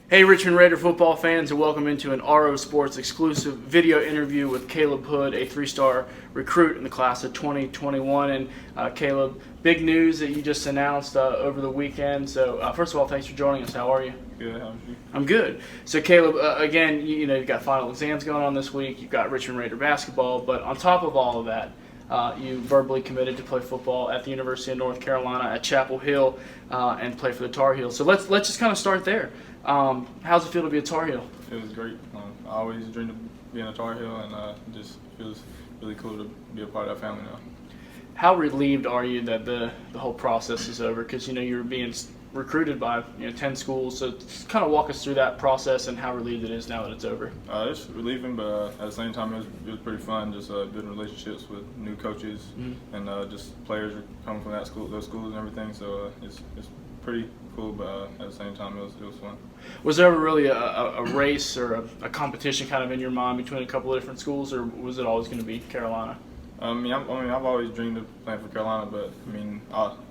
Hey Richmond Raider football fans, and welcome into an ROSports Exclusive video interview with Caleb Hood, a three-star recruit in the class of 2021. And Caleb, big news that you just announced over the weekend. So first of all, thanks for joining us. How are you? Good, how are you? I'm good. So Caleb, again, you've got final exams going on this week. You've got Richmond Raider basketball, but on top of all of that, you verbally committed to play football at the University of North Carolina at Chapel Hill and play for the Tar Heels. So let's just kind of start there. How's it feel to be a Tar Heel? It was great. I always dreamed of being a Tar Heel, and just feels really cool to be a part of that family now. How relieved are you that the whole process is over? Because you were being recruited by 10 schools. So just kind of walk us through that process and how relieved it is now that it's over. It's relieving, but at the same time, it was pretty fun. Just building relationships with new coaches, and just players are coming from those schools and everything. So it's pretty cool, but at the same time, it was fun. Was there ever really a race or a competition kind of in your mind between a couple of different schools, or was it always going to be Carolina? I've always dreamed of playing for Carolina, but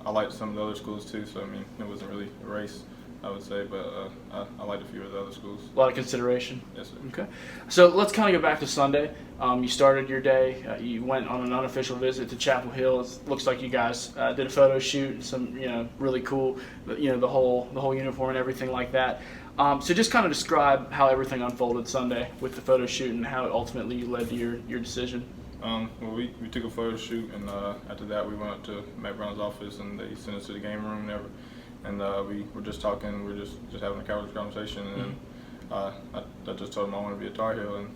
I liked some of the other schools too. So it wasn't really a race, I would say, but I liked a few of the other schools. A lot of consideration. Yes, sir. Okay. So let's kind of go back to Sunday. You started your day. You went on an unofficial visit to Chapel Hill. It looks like you guys did a photo shoot and some really cool, the whole uniform and everything like that. So just kind of describe how everything unfolded Sunday with the photo shoot and how ultimately you led to your decision. We took a photo shoot, and after that we went up to Mack Brown's office, and they sent us to the game room and we were just talking. We were just having a casual conversation, and then I just told him I wanted to be a Tar Heel, and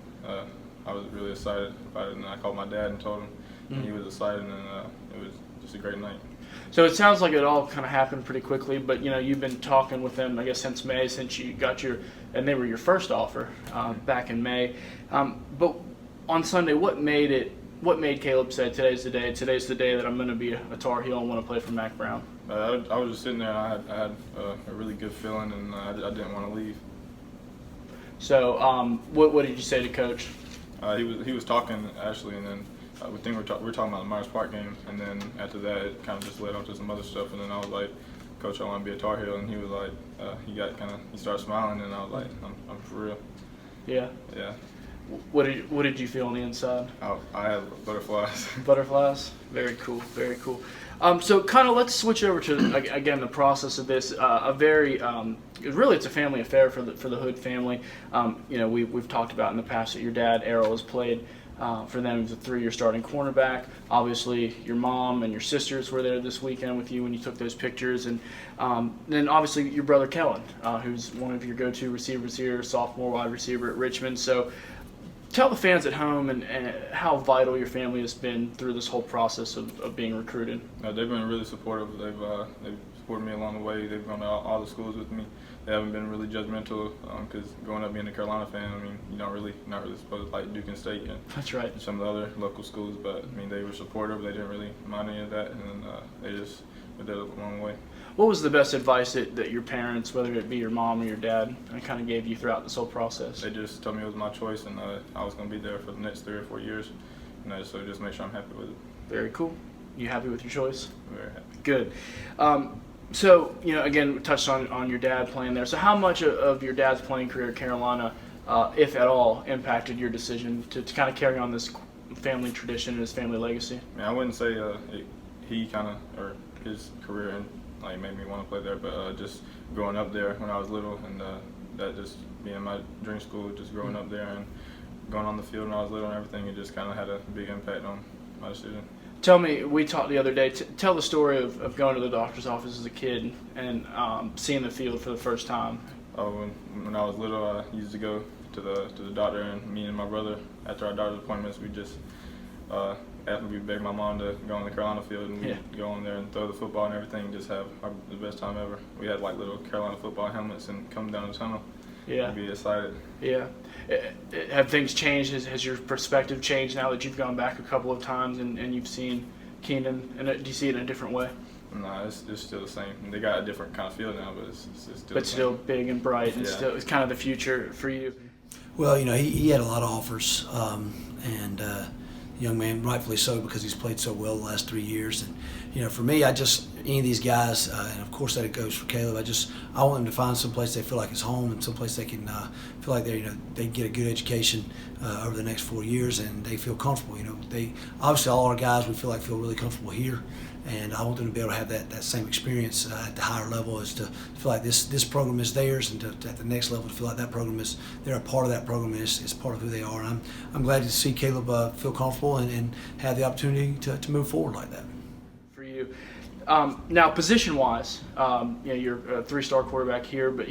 I was really excited about it. And I called my dad and told him, and he was excited, and it was just a great night. So it sounds like it all kind of happened pretty quickly, but you've been talking with them, I guess, since May, since you got and they were your first offer back in May. But on Sunday, what made Caleb say, today's the day that I'm going to be a Tar Heel and want to play for Mack Brown? I was just sitting there, and I had a really good feeling, and I didn't want to leave. So what did you say to Coach? He was talking, actually, and then we were talking about the Myers Park game, and then after that it kind of just led on to some other stuff, and then I was like, Coach, I want to be a Tar Heel, and he was like, he started smiling, and I was like, I'm for real. Yeah. Yeah. What did you feel on the inside? I had butterflies. Butterflies? Very cool, very cool. So kind of let's switch over to, again, the process of this. Really it's a family affair for the Hood family. We've talked about in the past that your dad, Errol, has played for them. He was a 3-year starting cornerback. Obviously, your mom and your sisters were there this weekend with you when you took those pictures. And then obviously your brother, Kellen, who's one of your go-to receivers here, sophomore wide receiver at Richmond. So tell the fans at home and how vital your family has been through this whole process of being recruited. They've been really supportive. They've supported me along the way. They've gone to all the schools with me. They haven't been really judgmental because growing up being a Carolina fan, you're not really supposed to like Duke and State and that's right. Some of the other local schools, but they were supportive. They didn't really mind any of that, and they just did it a long way. What was the best advice that your parents, whether it be your mom or your dad, kind of gave you throughout this whole process? They just told me it was my choice, and I was going to be there for the next 3 or 4 years, and so just make sure I'm happy with it. Very cool. You happy with your choice? Very happy. Good. So, again, we touched on your dad playing there. So how much of your dad's playing career at Carolina, if at all, impacted your decision to kind of carry on this family tradition and his family legacy? I wouldn't say he kind of, or his career and made me want to play there, but just growing up there when I was little, and that just being my dream school, just growing up there and going on the field when I was little and everything, it just kind of had a big impact on my decision. Tell me, we talked the other day, tell the story of going to the doctor's office as a kid and seeing the field for the first time. When I was little, I used to go to the doctor, and me and my brother, after our doctor's appointments, we just we begged my mom to go on the Carolina field, and we'd go on there and throw the football and everything, and just have the best time ever. We had little Carolina football helmets and come down the tunnel. Yeah. We'd be excited. Yeah. Have things changed? Has your perspective changed now that you've gone back a couple of times and you've seen Keenan? And do you see it in a different way? No, it's still the same. They got a different kind of field now, but it's still but the same. Still big and bright, and it's kind of the future for you. Well, he had a lot of offers, and young man, rightfully so, because he's played so well the last 3 years. And for me, any of these guys, and of course that it goes for Caleb. I want them to find some place they feel like is home, and some place they can feel like they get a good education over the next 4 years, and they feel comfortable. They obviously, all our guys we feel really comfortable here, and I want them to be able to have that same experience at the higher level, is to feel like this program is theirs, and at the next level to feel like that program they're a part of that program, and it's part of who they are. And I'm glad to see Caleb feel comfortable and have the opportunity to move forward like that. For you. Now, position-wise, you're a 3-star quarterback here, but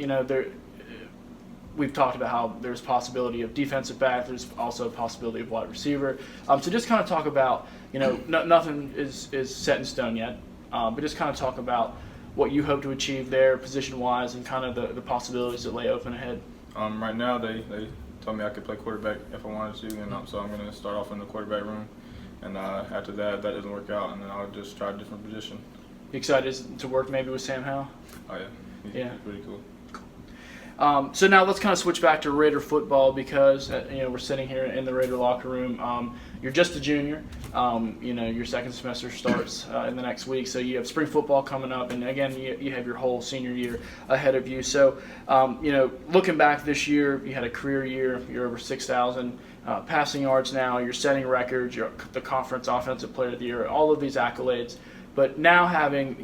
we've talked about how there's possibility of defensive back. There's also a possibility of wide receiver. So just kind of talk about, nothing is set in stone yet, but just kind of talk about what you hope to achieve there position-wise, and kind of the possibilities that lay open ahead. Right now, they told me I could play quarterback if I wanted to, and so I'm going to start off in the quarterback room. And after that, if that doesn't work out, and then I'll just try a different position. You excited to work maybe with Sam Howell? Oh, yeah. He's pretty cool. So now let's kind of switch back to Raider football, because we're sitting here in the Raider locker room. You're just a junior. Your second semester starts in the next week, so you have spring football coming up, and again you have your whole senior year ahead of you. So looking back this year, you had a career year. You're over 6,000 passing yards now. You're setting records. You're the conference offensive player of the year. All of these accolades. But now having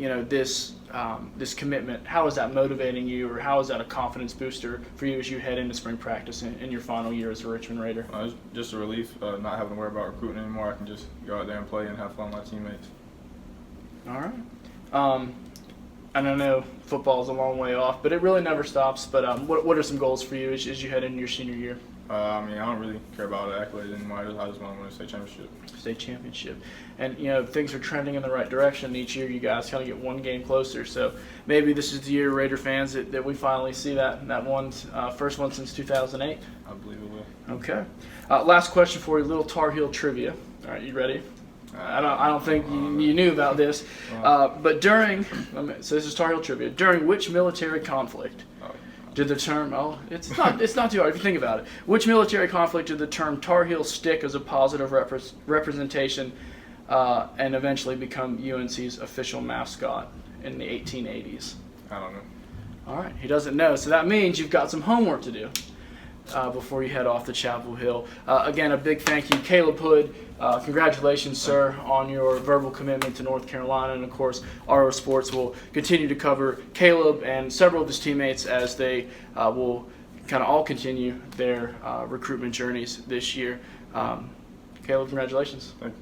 this commitment, how is that motivating you, or how is that a confidence booster for you as you head into spring practice in your final year as a Richmond Raider? It's just a relief, not having to worry about recruiting anymore. I can just go out there and play and have fun with my teammates. All right. And I know football is a long way off, but it really never stops. But what are some goals for you as you head into your senior year? I don't really care about accolades anymore. I just want to win a state championship. State championship. And, things are trending in the right direction. Each year you guys kind of get one game closer. So maybe this is the year, Raider fans, that we finally see that one, first one since 2008. I believe it will. Okay. Last question for you, little Tar Heel trivia. All right, you ready? I don't think you knew about this. But so this is Tar Heel trivia. During which military conflict did the term, it's not too hard if you think about it. Which military conflict did the term Tar Heel stick as a positive representation and eventually become UNC's official mascot in the 1880s? I don't know. All right, he doesn't know, so that means you've got some homework to do before you head off to Chapel Hill. Again, a big thank you, Caleb Hood. Congratulations, sir, on your verbal commitment to North Carolina. And, of course, ROSports will continue to cover Caleb and several of his teammates as they will kind of all continue their recruitment journeys this year. Caleb, congratulations. Thank you.